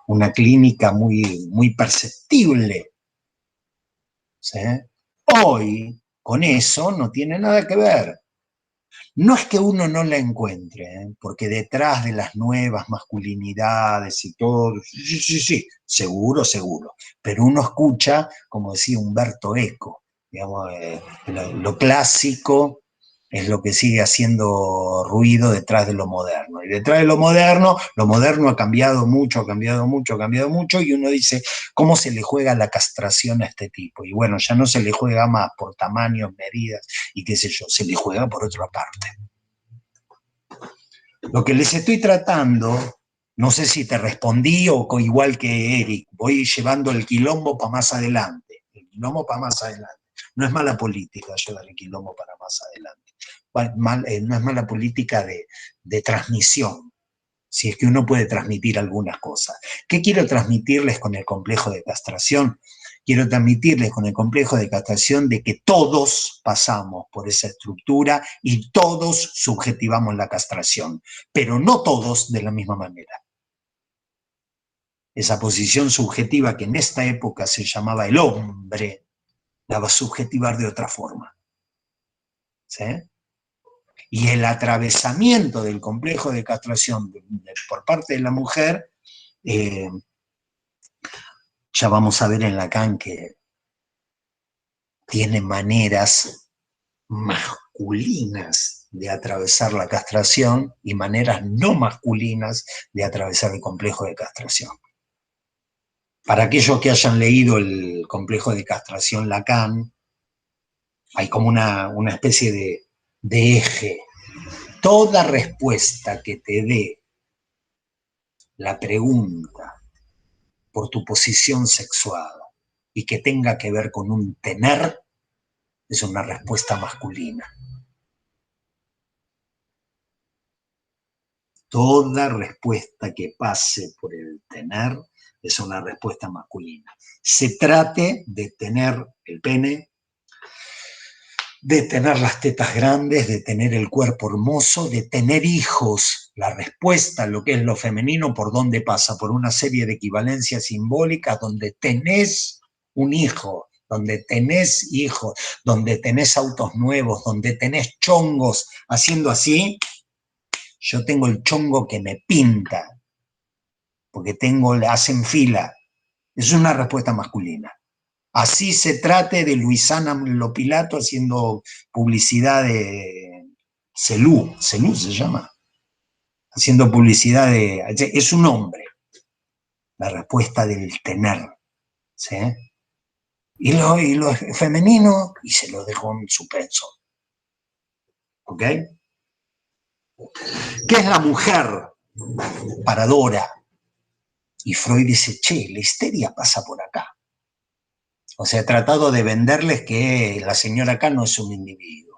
una clínica muy perceptible, ¿sí? Hoy, con eso, no tiene nada que ver. No es que uno no la encuentre, porque detrás de las nuevas masculinidades y todo, sí, seguro, pero uno escucha, como decía Humberto Eco, digamos, lo clásico es lo que sigue haciendo ruido detrás de lo moderno. Y detrás de lo moderno ha cambiado mucho, y uno dice, ¿cómo se le juega la castración a este tipo? Y bueno, ya no se le juega más por tamaños, medidas y qué sé yo, se le juega por otra parte. Lo que les estoy tratando, no sé si te respondí o igual que Eric, voy llevando el quilombo para más adelante. El quilombo para más adelante. No es mala política llevar el quilombo para más adelante. No es mala política de transmisión, si es que uno puede transmitir algunas cosas. ¿Qué quiero transmitirles con el complejo de castración? Quiero transmitirles con el complejo de castración de que todos pasamos por esa estructura y todos subjetivamos la castración, pero no todos de la misma manera. Esa posición subjetiva que en esta época se llamaba el hombre, la va a subjetivar de otra forma. ¿Sí? Y el atravesamiento del complejo de castración por parte de la mujer, ya vamos a ver en Lacan que tiene maneras masculinas de atravesar la castración y maneras no masculinas de atravesar el complejo de castración. Para aquellos que hayan leído el complejo de castración Lacan, hay como una especie de eje. Toda respuesta que te dé la pregunta por tu posición sexual y que tenga que ver con un tener, es una respuesta masculina. Toda respuesta que pase por el tener es una respuesta masculina. Se trate de tener el pene, de tener las tetas grandes, de tener el cuerpo hermoso, de tener hijos. La respuesta a lo que es lo femenino, ¿por dónde pasa? Por una serie de equivalencias simbólicas donde tenés un hijo, donde tenés hijos, donde tenés autos nuevos, donde tenés chongos haciendo así. Yo tengo el chongo que me pinta, porque hacen fila. Es una respuesta masculina. Así se trate de Luisana Lopilato haciendo publicidad de Celú se llama, haciendo publicidad es un hombre, la respuesta del tener, ¿sí? Y lo femenino, y se lo dejo en suspenso. ¿Ok? ¿Qué es la mujer para Dora? Y Freud dice, che, la histeria pasa por acá. O sea, he tratado de venderles que la señora acá no es un individuo,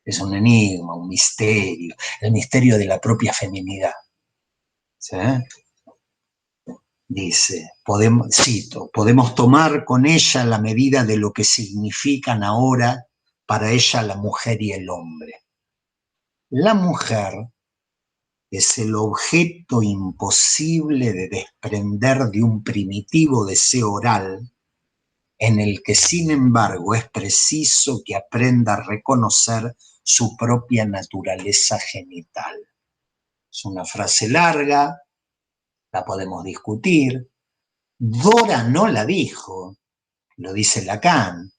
es un enigma, un misterio, el misterio de la propia feminidad. ¿Sí? Dice, cito, podemos tomar con ella la medida de lo que significan ahora para ella la mujer y el hombre. La mujer es el objeto imposible de desprender de un primitivo deseo oral, en el que sin embargo es preciso que aprenda a reconocer su propia naturaleza genital. Es una frase larga, la podemos discutir. Dora no la dijo, lo dice Lacan.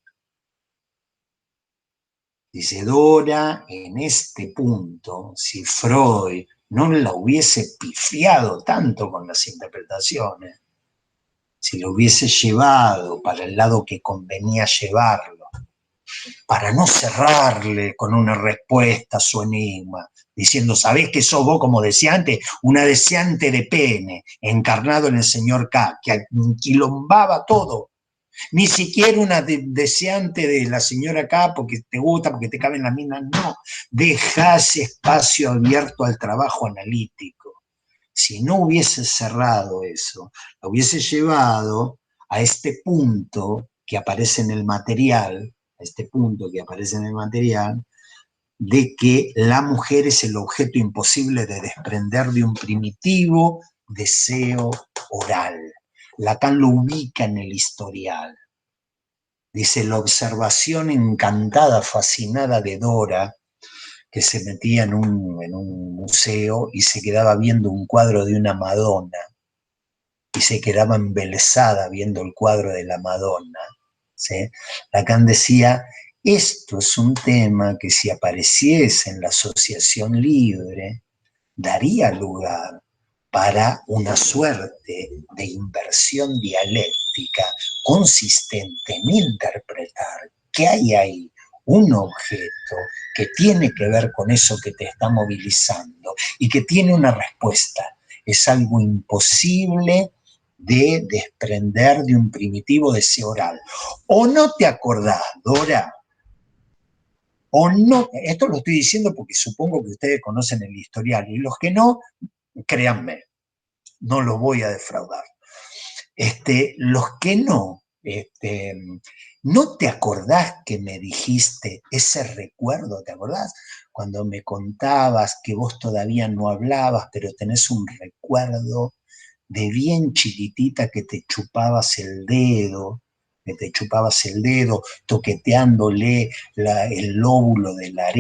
Dice Dora, en este punto, si Freud no la hubiese pifiado tanto con las interpretaciones, si lo hubiese llevado para el lado que convenía llevarlo, para no cerrarle con una respuesta a su enigma, diciendo, ¿sabés que sos vos, como decía antes, una deseante de pene, encarnado en el señor K, que quilombaba todo? Ni siquiera una deseante de la señora K porque te gusta, porque te caben las minas, no. Deja ese espacio abierto al trabajo analítico. Si no hubiese cerrado eso, lo hubiese llevado a este punto que aparece en el material, de que la mujer es el objeto imposible de desprender de un primitivo deseo oral. Lacan lo ubica en el historial. Dice, la observación encantada, fascinada de Dora, que se metía en un museo y se quedaba viendo un cuadro de una Madonna, y se quedaba embelesada viendo el cuadro de la Madonna, ¿sí? Lacan decía, esto es un tema que si apareciese en la asociación libre, daría lugar para una suerte de inversión dialéctica consistente en interpretar que hay ahí un objeto que tiene que ver con eso que te está movilizando y que tiene una respuesta. Es algo imposible de desprender de un primitivo deseo oral. ¿O no te acordás, Dora? ¿O no? Esto lo estoy diciendo porque supongo que ustedes conocen el historial, y los que no, créanme, no los voy a defraudar. Los que no, ¿no te acordás que me dijiste ese recuerdo? ¿Te acordás? Cuando me contabas que vos todavía no hablabas, pero tenés un recuerdo de bien chiquitita que te chupabas el dedo, toqueteándole el lóbulo de la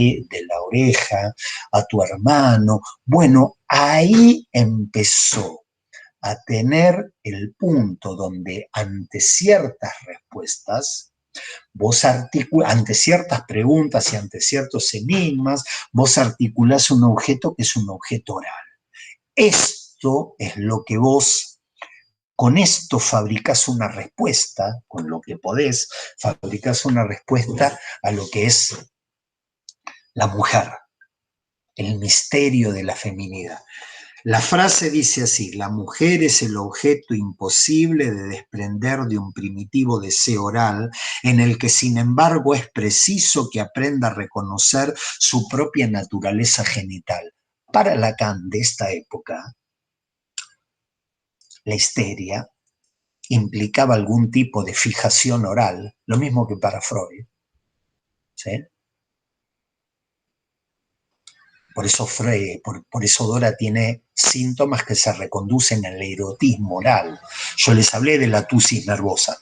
oreja a tu hermano. Bueno, ahí empezó a tener el punto donde ante ciertas respuestas, ante ciertas preguntas y ante ciertos enigmas, vos articulás un objeto que es un objeto oral. Esto es lo que vos, con esto fabricás una respuesta, con lo que podés, fabricás una respuesta a lo que es la mujer, el misterio de la feminidad. La frase dice así, la mujer es el objeto imposible de desprender de un primitivo deseo oral en el que sin embargo es preciso que aprenda a reconocer su propia naturaleza genital. Para Lacan de esta época, la histeria implicaba algún tipo de fijación oral, lo mismo que para Freud, ¿sí? Por eso Dora tiene síntomas que se reconducen al erotismo oral. Yo les hablé de la tusis nervosa,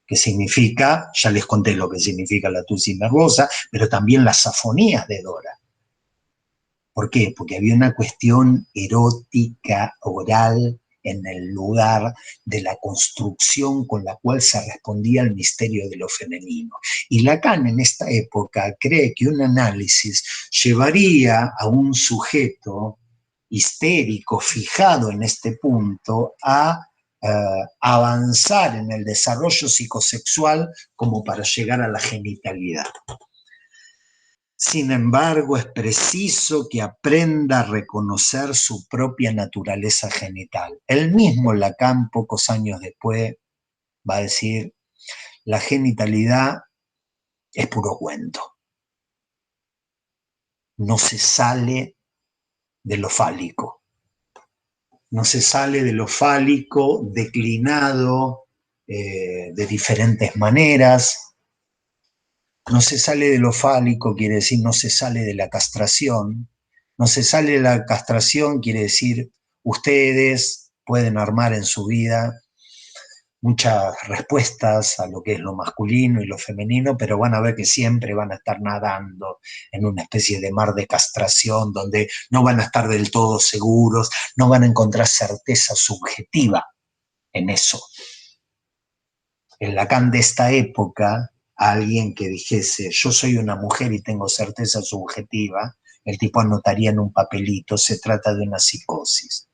que significa, ya les conté lo que significa la tusis nervosa, pero también las afonías de Dora. ¿Por qué? Porque había una cuestión erótica, oral, en el lugar de la construcción con la cual se respondía al misterio de lo femenino. Y Lacan en esta época cree que un análisis llevaría a un sujeto histérico fijado en este punto a avanzar en el desarrollo psicosexual como para llegar a la genitalidad. Sin embargo, es preciso que aprenda a reconocer su propia naturaleza genital. El mismo Lacan, pocos años después, va a decir, la genitalidad es puro cuento. No se sale de lo fálico. No se sale de lo fálico declinado de diferentes maneras. No se sale de lo fálico, quiere decir no se sale de la castración. No se sale de la castración, quiere decir ustedes pueden armar en su vida muchas respuestas a lo que es lo masculino y lo femenino, pero van a ver que siempre van a estar nadando en una especie de mar de castración donde no van a estar del todo seguros, no van a encontrar certeza subjetiva en eso. En Lacan de esta época, a alguien que dijese, yo soy una mujer y tengo certeza subjetiva, el tipo anotaría en un papelito, se trata de una psicosis.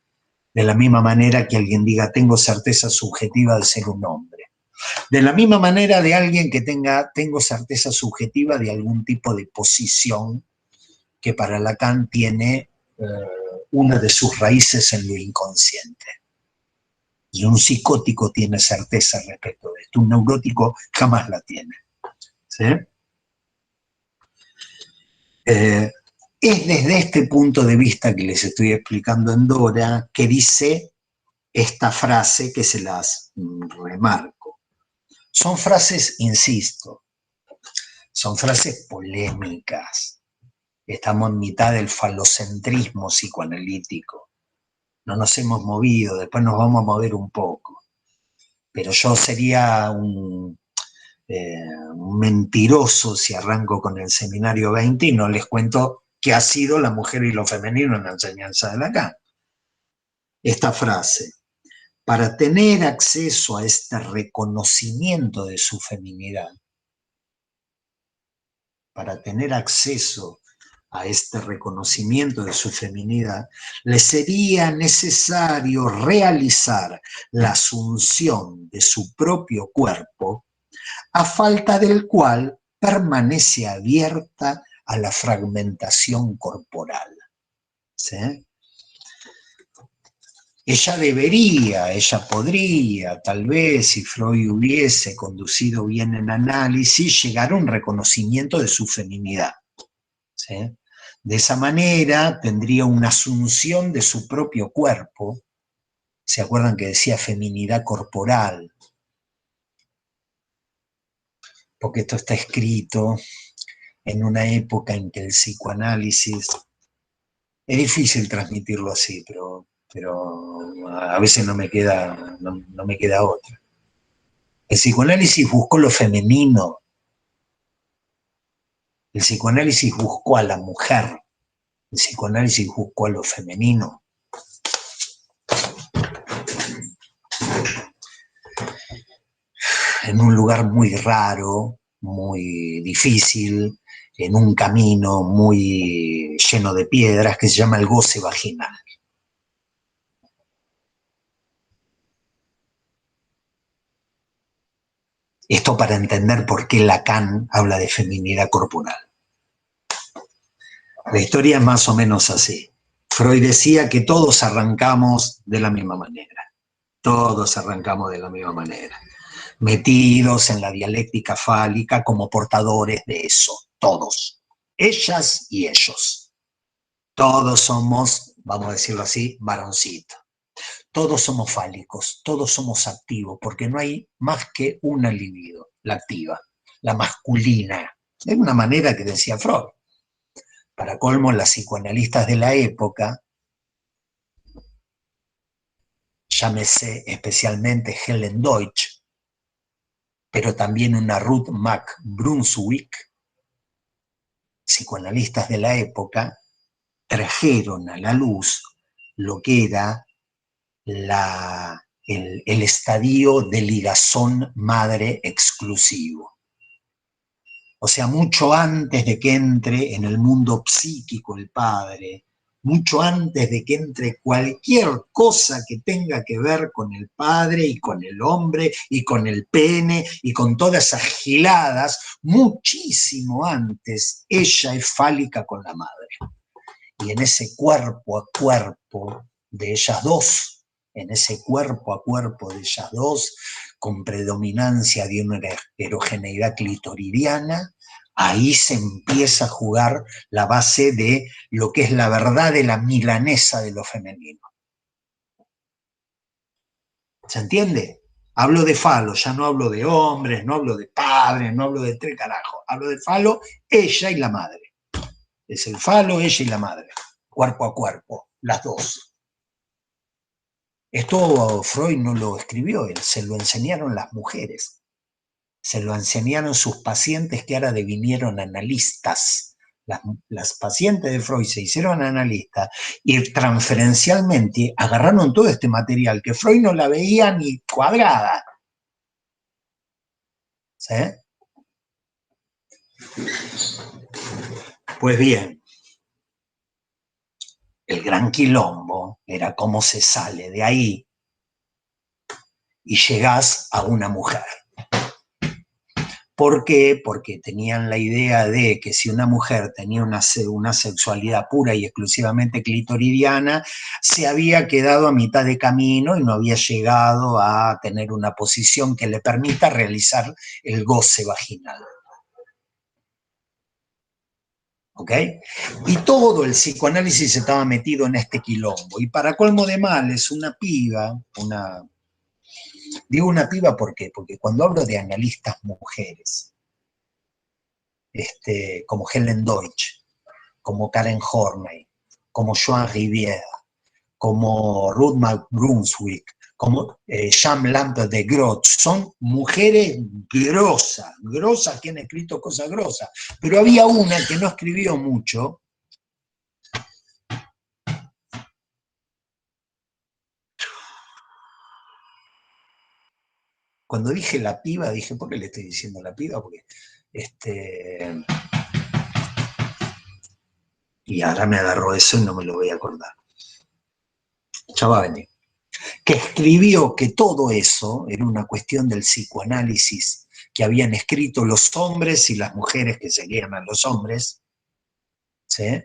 De la misma manera que alguien diga, tengo certeza subjetiva de ser un hombre. De la misma manera de alguien que tengo certeza subjetiva de algún tipo de posición que para Lacan tiene una de sus raíces en lo inconsciente. Y un psicótico tiene certeza respecto de esto, un neurótico jamás la tiene. ¿Sí? Es desde este punto de vista que les estoy explicando en Dora que dice esta frase que se las remarco. Son frases, insisto, son frases polémicas. Estamos en mitad del falocentrismo psicoanalítico. No nos hemos movido, después nos vamos a mover un poco. Pero yo sería un mentiroso si arranco con el seminario 20 y no les cuento qué ha sido la mujer y lo femenino en la enseñanza de Lacan. Esta frase: para tener acceso a este reconocimiento de su feminidad, para tener acceso a este reconocimiento de su feminidad, le sería necesario realizar la asunción de su propio cuerpo, a falta del cual permanece abierta a la fragmentación corporal. ¿Sí? Ella podría, tal vez, si Freud hubiese conducido bien el análisis, llegar a un reconocimiento de su feminidad. ¿Sí? De esa manera tendría una asunción de su propio cuerpo. ¿Se acuerdan que decía feminidad corporal? Porque esto está escrito en una época en que el psicoanálisis, es difícil transmitirlo así, pero a veces no me queda otra. El psicoanálisis buscó lo femenino, el psicoanálisis buscó a la mujer, el psicoanálisis buscó a lo femenino. En un lugar muy raro, muy difícil, en un camino muy lleno de piedras que se llama el goce vaginal. Esto para entender por qué Lacan habla de feminidad corporal. La historia es más o menos así. Freud decía que todos arrancamos de la misma manera. Todos arrancamos de la misma manera. Metidos en la dialéctica fálica como portadores de eso. Todos. Ellas y ellos. Todos somos, vamos a decirlo así, varoncitos. Todos somos fálicos, todos somos activos, porque no hay más que una libido, la activa, la masculina. Es una manera que decía Freud. Para colmo, las psicoanalistas de la época, llámese especialmente Helen Deutsch, pero también una Ruth Mack Brunswick, psicoanalistas de la época, trajeron a la luz lo que era el estadio de ligazón madre exclusivo. O sea, mucho antes de que entre en el mundo psíquico el padre, mucho antes de que entre cualquier cosa que tenga que ver con el padre y con el hombre y con el pene y con todas esas giladas, muchísimo antes ella es fálica con la madre. Y en ese cuerpo a cuerpo de ellas dos, en ese cuerpo a cuerpo de ellas dos, con predominancia de una erogeneidad clitoridiana, ahí se empieza a jugar la base de lo que es la verdad de la milanesa de lo femenino. ¿Se entiende? Hablo de falo, ya no hablo de hombres, no hablo de padres, no hablo de tres carajos. Hablo de falo, ella y la madre. Es el falo, ella y la madre. Cuerpo a cuerpo, las dos. Esto Freud no lo escribió, él se lo enseñaron las mujeres. Se lo enseñaron sus pacientes que ahora devinieron analistas. Las pacientes de Freud se hicieron analistas y transferencialmente agarraron todo este material que Freud no la veía ni cuadrada. ¿Sí? Pues bien, el gran quilombo era cómo se sale de ahí y llegás a una mujer. ¿Por qué? Porque tenían la idea de que si una mujer tenía una sexualidad pura y exclusivamente clitoridiana, se había quedado a mitad de camino y no había llegado a tener una posición que le permita realizar el goce vaginal. ¿Ok? Y todo el psicoanálisis estaba metido en este quilombo. Y para colmo de males, una piba, digo una piba ¿por qué? Porque cuando hablo de analistas mujeres, como Helen Deutsch, como Karen Horney, como Joan Rivière, como Ruth McBrunswick, como Jean Lambert de Groot, son mujeres grosas que han escrito cosas grosas, pero había una que no escribió mucho. Cuando dije la piba, dije, ¿por qué le estoy diciendo la piba? Porque, y ahora me agarró eso y no me lo voy a acordar. Ya va a venir. Que escribió que todo eso era una cuestión del psicoanálisis que habían escrito los hombres y las mujeres que seguían a los hombres, ¿sí?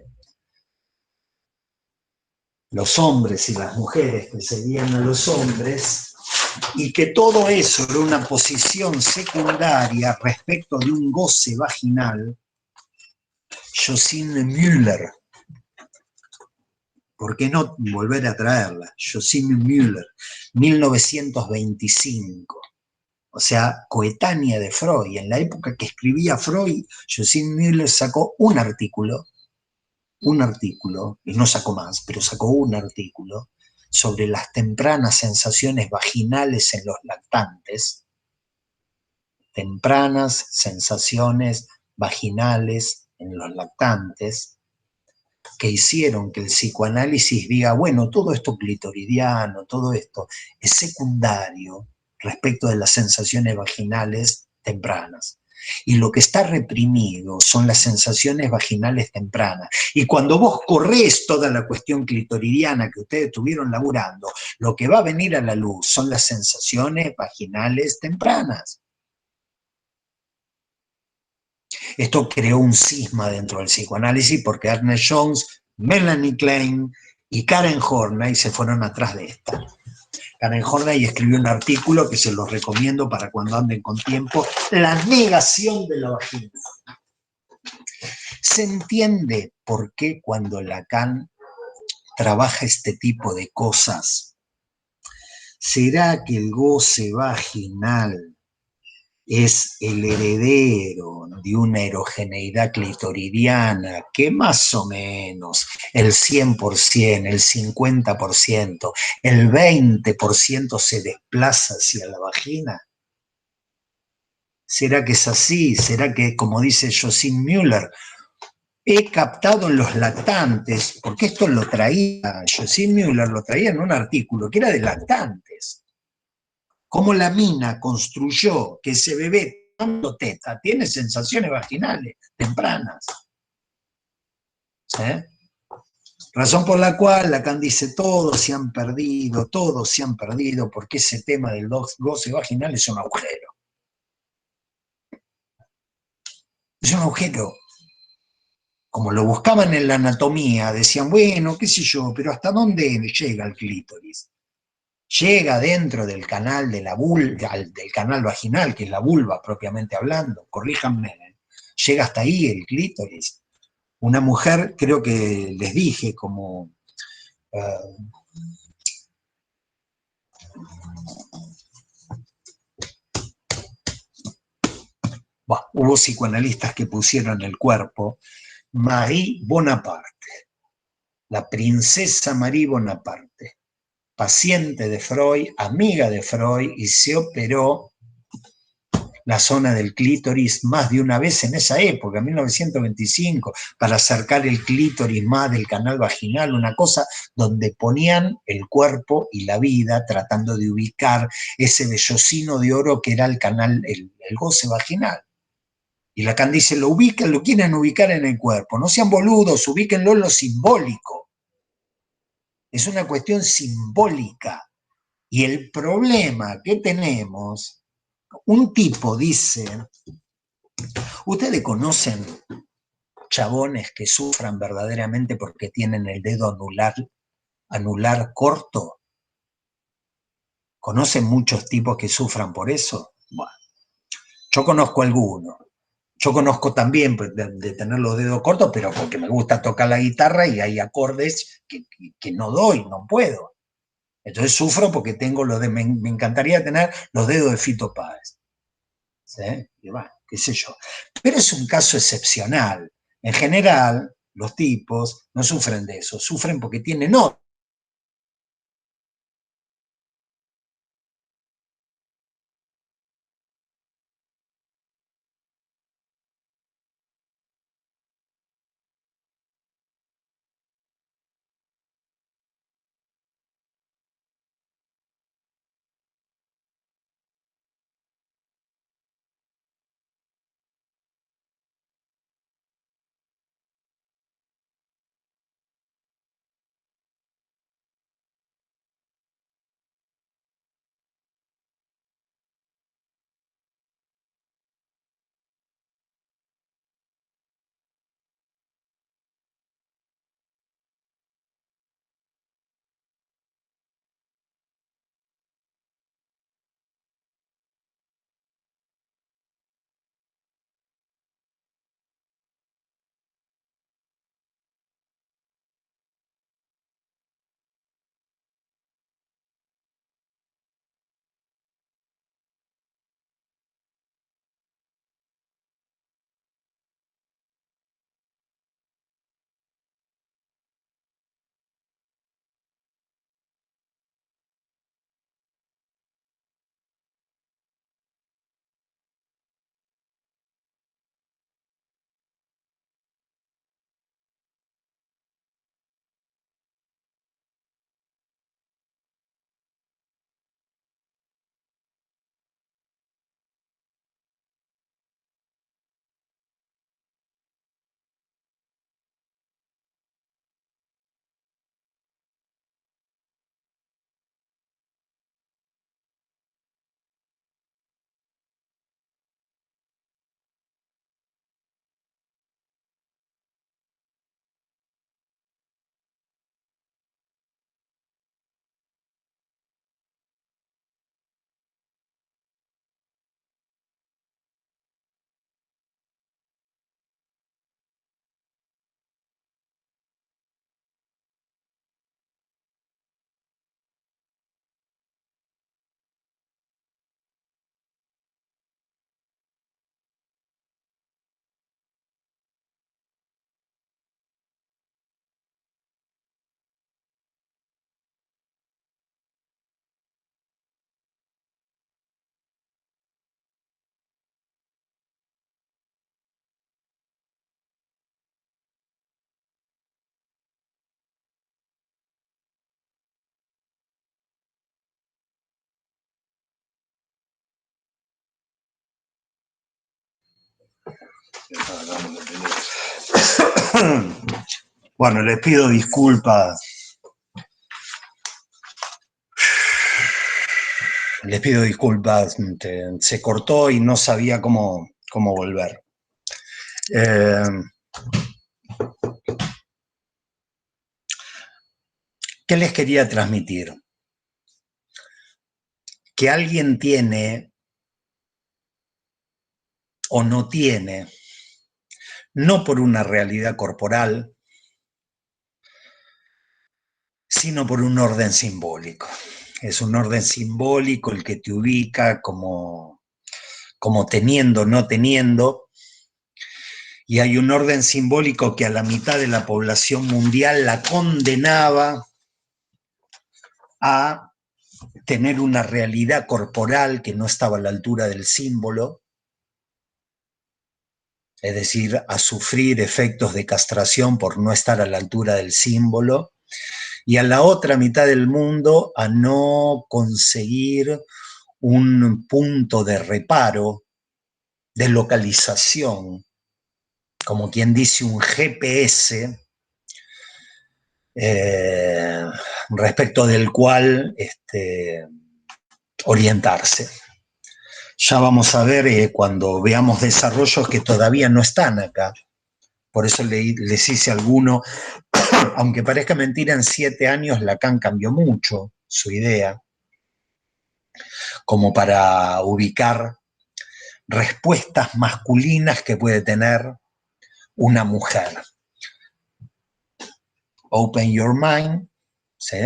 Los hombres y las mujeres que seguían a los hombres, y que todo eso era una posición secundaria respecto de un goce vaginal. Josine Müller, ¿por qué no volver a traerla? Josine Müller, 1925, o sea, coetánea de Freud. En la época que escribía Freud, Josine Müller sacó un artículo, y no sacó más, pero sacó un artículo sobre las tempranas sensaciones vaginales en los lactantes, tempranas sensaciones vaginales en los lactantes, que hicieron que el psicoanálisis diga, bueno, todo esto clitoridiano, todo esto es secundario respecto de las sensaciones vaginales tempranas. Y lo que está reprimido son las sensaciones vaginales tempranas. Y cuando vos corres toda la cuestión clitoridiana que ustedes estuvieron laburando, lo que va a venir a la luz son las sensaciones vaginales tempranas. Esto creó un cisma dentro del psicoanálisis porque Ernest Jones, Melanie Klein y Karen Horney se fueron atrás de esta. Karen Horney escribió un artículo que se los recomiendo para cuando anden con tiempo, La negación de la vagina. Se entiende por qué cuando Lacan trabaja este tipo de cosas, ¿será que el goce vaginal es el heredero de una erogeneidad clitoridiana que más o menos el 100%, el 50%, el 20% se desplaza hacia la vagina? ¿Será que es así? ¿Será que, como dice Josine Müller, he captado en los lactantes, porque esto lo traía, Josine Müller lo traía en un artículo que era de lactantes, cómo la mina construyó que ese bebé tomando teta tiene sensaciones vaginales tempranas. ¿Sí? Razón por la cual Lacan dice todos se han perdido, porque ese tema del goce vaginal es un agujero. Es un agujero. Como lo buscaban en la anatomía, decían, bueno, qué sé yo, pero ¿hasta dónde llega el clítoris? Llega dentro del canal de la vulva, del canal vaginal, que es la vulva propiamente hablando, corríjanme, llega hasta ahí el clítoris. Una mujer, creo que les dije, como hubo psicoanalistas que pusieron el cuerpo, Marie Bonaparte, la princesa Marie Bonaparte, paciente de Freud, amiga de Freud, y se operó la zona del clítoris más de una vez en esa época, en 1925, para acercar el clítoris más del canal vaginal, una cosa donde ponían el cuerpo y la vida tratando de ubicar ese vellocino de oro que era el canal, el goce vaginal. Y Lacan dice, lo ubican, lo quieren ubicar en el cuerpo, no sean boludos, ubíquenlo en lo simbólico. Es una cuestión simbólica. Y el problema que tenemos, un tipo dice, ¿ustedes conocen chabones que sufran verdaderamente porque tienen el dedo anular corto? ¿Conocen muchos tipos que sufran por eso? Bueno, yo conozco algunos. Yo conozco también de tener los dedos cortos, pero porque me gusta tocar la guitarra y hay acordes que no doy, no puedo. Entonces sufro porque tengo me encantaría tener los dedos de Fito Páez. ¿sí? Y bueno, qué sé yo. Pero es un caso excepcional. En general, los tipos no sufren de eso, sufren porque tienen otro. Bueno, les pido disculpas. Les pido disculpas. Se cortó y no sabía cómo volver. ¿Qué les quería transmitir? Que alguien tiene o no tiene, no por una realidad corporal, sino por un orden simbólico. Es un orden simbólico el que te ubica como teniendo, no teniendo, y hay un orden simbólico que a la mitad de la población mundial la condenaba a tener una realidad corporal que no estaba a la altura del símbolo, es decir, a sufrir efectos de castración por no estar a la altura del símbolo, y a la otra mitad del mundo a no conseguir un punto de reparo, de localización, como quien dice un GPS, respecto del cual orientarse. Ya vamos a ver cuando veamos desarrollos que todavía no están acá. Por eso les hice alguno, aunque parezca mentira, en 7 años Lacan cambió mucho su idea, como para ubicar respuestas masculinas que puede tener una mujer. Open your mind, ¿sí?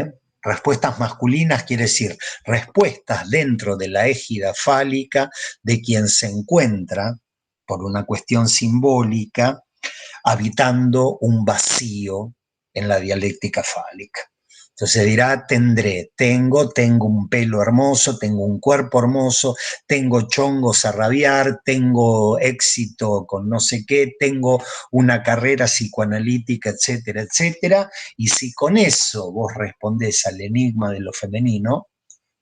Respuestas masculinas quiere decir respuestas dentro de la égida fálica de quien se encuentra, por una cuestión simbólica, habitando un vacío en la dialéctica fálica. Entonces dirá, tengo un pelo hermoso, tengo un cuerpo hermoso, tengo chongos a rabiar, tengo éxito con no sé qué, tengo una carrera psicoanalítica, etcétera, etcétera. Y si con eso vos respondés al enigma de lo femenino,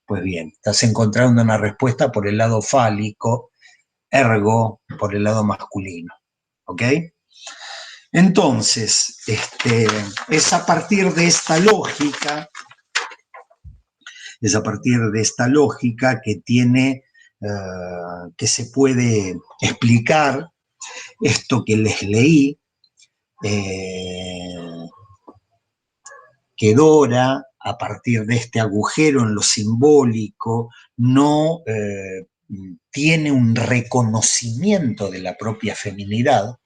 pues bien, estás encontrando una respuesta por el lado fálico, ergo por el lado masculino. ¿Ok? Entonces, es a partir de esta lógica, que tiene, que se puede explicar esto que les leí, que Dora, a partir de este agujero en lo simbólico, no tiene un reconocimiento de la propia feminidad,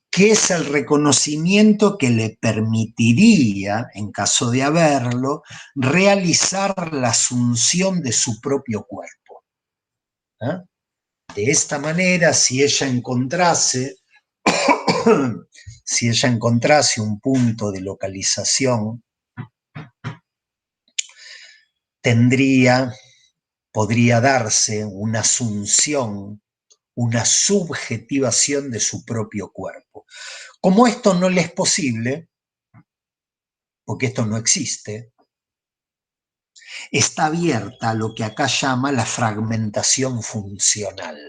que es el reconocimiento que le permitiría, en caso de haberlo, realizar la asunción de su propio cuerpo. ¿Eh? De esta manera, si ella encontrase un punto de localización, podría darse una asunción, una subjetivación de su propio cuerpo. Como esto no le es posible, porque esto no existe, está abierta a lo que acá llama la fragmentación funcional.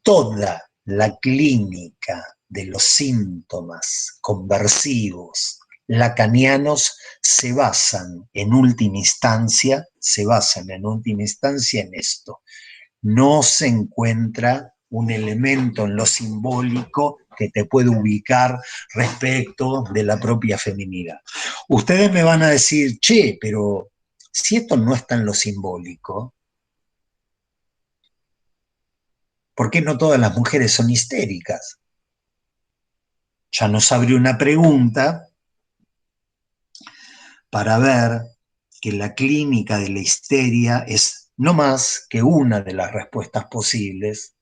Toda la clínica de los síntomas conversivos lacanianos se basan en última instancia en esto. No se encuentra un elemento en lo simbólico que te puede ubicar respecto de la propia feminidad. Ustedes me van a decir, che, pero si esto no está en lo simbólico, ¿por qué no todas las mujeres son histéricas? Ya nos abre una pregunta para ver que la clínica de la histeria es no más que una de las respuestas posibles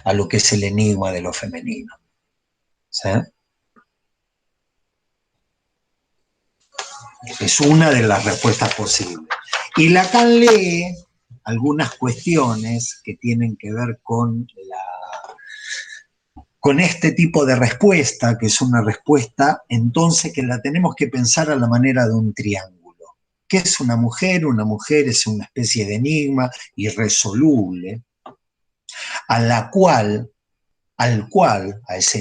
a lo que es el enigma de lo femenino. ¿Sí? Es una de las respuestas posibles. Y Lacan lee algunas cuestiones que tienen que ver con este tipo de respuesta, que es una respuesta entonces que la tenemos que pensar a la manera de un triángulo. ¿Qué es una mujer? Una mujer es una especie de enigma irresoluble, a ese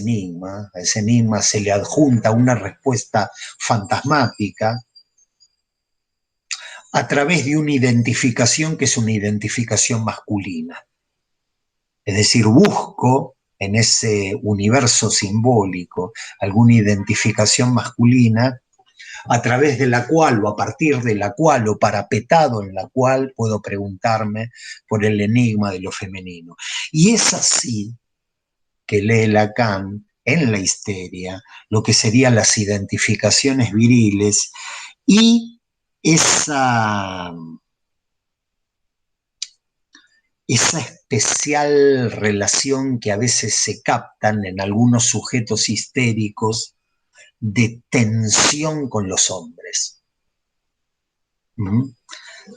enigma se le adjunta una respuesta fantasmática a través de una identificación que es una identificación masculina. Es decir, busco en ese universo simbólico alguna identificación masculina a través de la cual o a partir de la cual o parapetado en la cual puedo preguntarme por el enigma de lo femenino. Y es así que lee Lacan en la histeria lo que serían las identificaciones viriles y esa especial relación que a veces se captan en algunos sujetos histéricos de tensión con los hombres.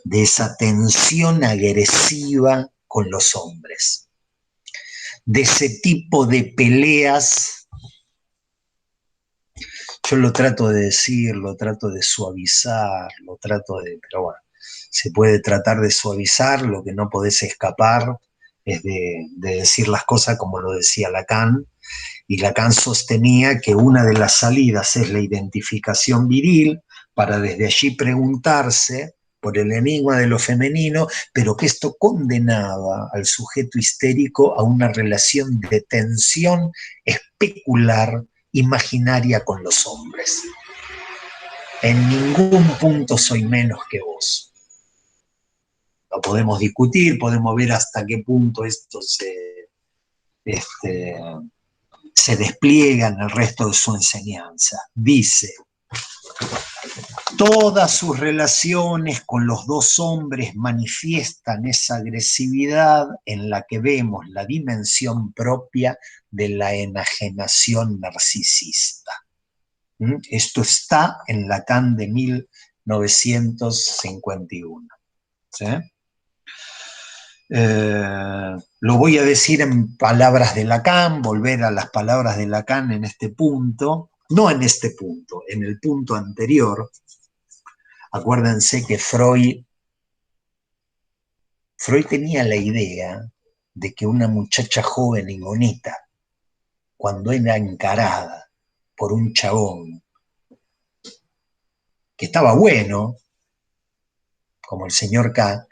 De esa tensión agresiva con los hombres. De ese tipo de peleas, yo lo trato de decir, lo trato de suavizar, pero bueno, se puede tratar de suavizar, lo que no podés escapar es de decir las cosas como lo decía Lacan, y Lacan sostenía que una de las salidas es la identificación viril, para desde allí preguntarse por el enigma de lo femenino, pero que esto condenaba al sujeto histérico a una relación de tensión especular, imaginaria con los hombres. En ningún punto soy menos que vos. Lo podemos discutir, podemos ver hasta qué punto esto se se despliega en el resto de su enseñanza. Dice: todas sus relaciones con los dos hombres manifiestan esa agresividad en la que vemos la dimensión propia de la enajenación narcisista. Esto está en Lacan de 1951. ¿Sí? Lo voy a decir en palabras de Lacan, volver a las palabras de Lacan en este punto, no en este punto, en el punto anterior. Acuérdense que Freud tenía la idea de que una muchacha joven y bonita, cuando era encarada por un chabón que estaba bueno, como el señor K,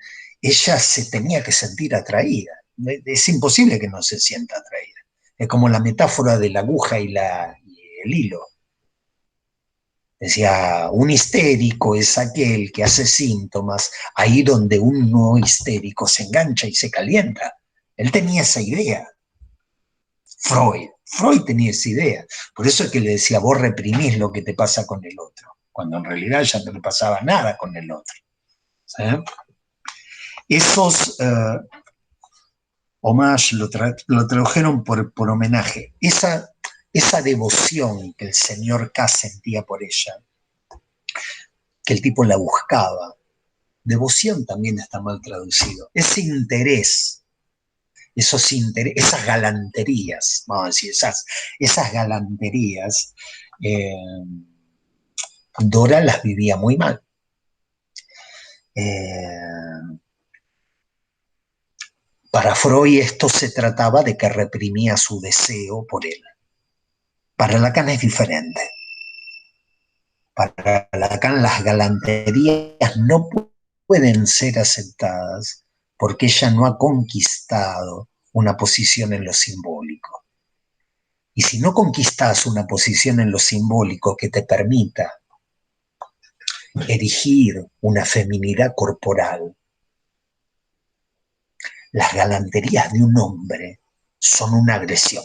ella se tenía que sentir atraída. Es imposible que no se sienta atraída. Es como la metáfora de la aguja y el hilo. Decía, un histérico es aquel que hace síntomas ahí donde un no histérico se engancha y se calienta. Él tenía esa idea. Freud tenía esa idea. Por eso es que le decía, vos reprimís lo que te pasa con el otro, cuando en realidad ya no le pasaba nada con el otro. ¿Sí? Esos homage lo tradujeron por homenaje. Esa devoción que el señor K sentía por ella, que el tipo la buscaba. Devoción también está mal traducido. Ese interés, esas galanterías, vamos a decir, esas galanterías, Dora las vivía muy mal. Para Freud esto se trataba de que reprimía su deseo por él. Para Lacan es diferente. Para Lacan las galanterías no pueden ser aceptadas porque ella no ha conquistado una posición en lo simbólico. Y si no conquistas una posición en lo simbólico que te permita erigir una feminidad corporal, las galanterías de un hombre son una agresión.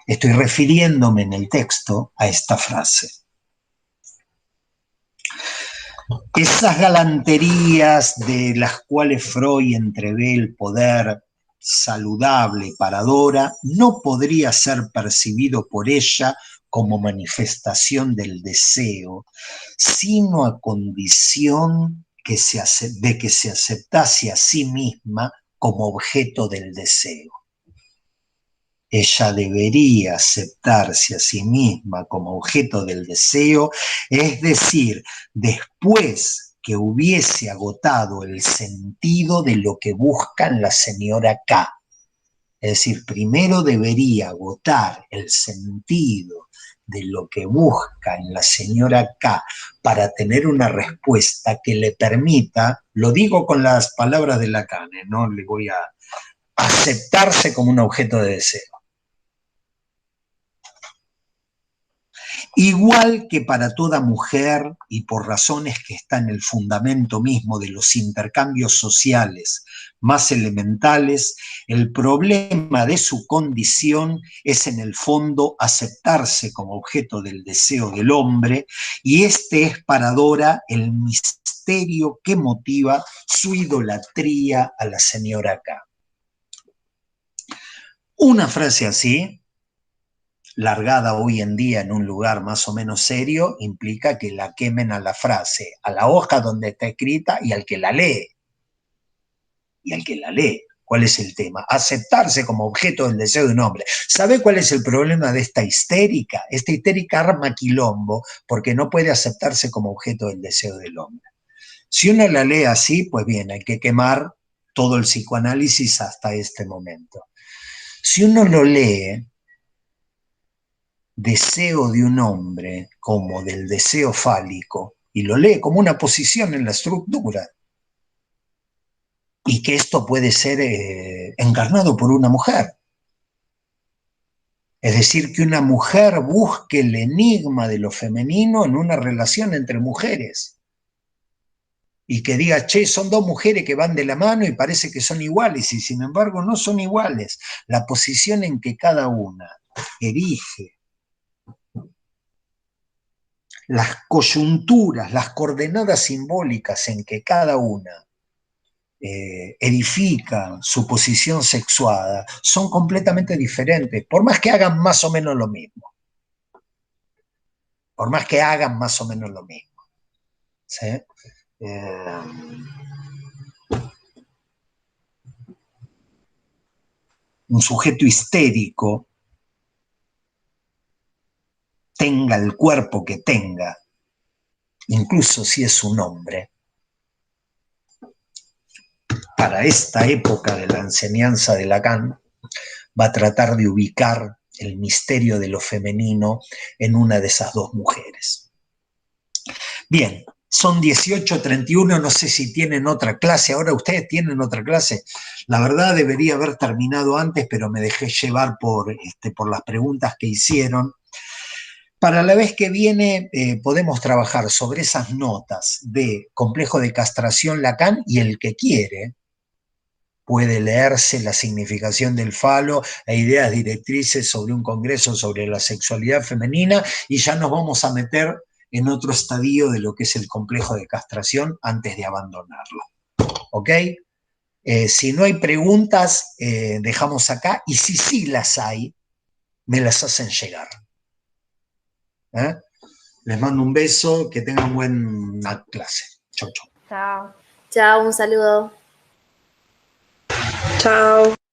Estoy refiriéndome en el texto a esta frase. Esas galanterías de las cuales Freud entrevé el poder saludable para Dora no podría ser percibido por ella como manifestación del deseo, sino a condición de que se aceptase a sí misma como objeto del deseo. Ella debería aceptarse a sí misma como objeto del deseo, es decir, después que hubiese agotado el sentido de lo que busca en la señora K. Es decir, primero debería agotar el sentido de lo que busca en la señora K para tener una respuesta que le permita, lo digo con las palabras de Lacan, no le voy a aceptarse como un objeto de deseo. Igual que para toda mujer, y por razones que están en el fundamento mismo de los intercambios sociales más elementales, el problema de su condición es en el fondo aceptarse como objeto del deseo del hombre, y este es para Dora el misterio que motiva su idolatría a la señora K. Una frase así, largada hoy en día en un lugar más o menos serio, implica que la quemen a la frase, a la hoja donde está escrita y al que la lee. Y al que la lee. ¿Cuál es el tema? Aceptarse como objeto del deseo de un hombre. ¿Sabe cuál es el problema de esta histérica? Esta histérica arma quilombo porque no puede aceptarse como objeto del deseo del hombre. Si uno la lee así, pues bien, hay que quemar todo el psicoanálisis hasta este momento. Si uno lo lee deseo de un hombre como del deseo fálico y lo lee como una posición en la estructura y que esto puede ser encarnado por una mujer. Es decir, que una mujer busque el enigma de lo femenino en una relación entre mujeres. y que diga, che, son dos mujeres que van de la mano y parece que son iguales, y sin embargo no son iguales. La posición en que cada una erige, las coyunturas, las coordenadas simbólicas en que cada una edifica su posición sexuada, son completamente diferentes, por más que hagan más o menos lo mismo. Por más que hagan más o menos lo mismo. ¿Sí? Un sujeto histérico, tenga el cuerpo que tenga, incluso si es un hombre, para esta época de la enseñanza de Lacan, va a tratar de ubicar el misterio de lo femenino en una de esas dos mujeres. Bien, son 18:31, no sé si tienen otra clase. Ahora ustedes tienen otra clase. La verdad debería haber terminado antes, pero me dejé llevar por las preguntas que hicieron. Para la vez que viene podemos trabajar sobre esas notas de complejo de castración Lacan, y el que quiere puede leerse La significación del falo e ideas directrices sobre un congreso sobre la sexualidad femenina, y ya nos vamos a meter en otro estadio de lo que es el complejo de castración antes de abandonarlo. ¿Ok? Si no hay preguntas, dejamos acá, y si sí las hay, me las hacen llegar. Les mando un beso, que tengan buena clase. Chau, chau. Chao. Chao, un saludo. Chao.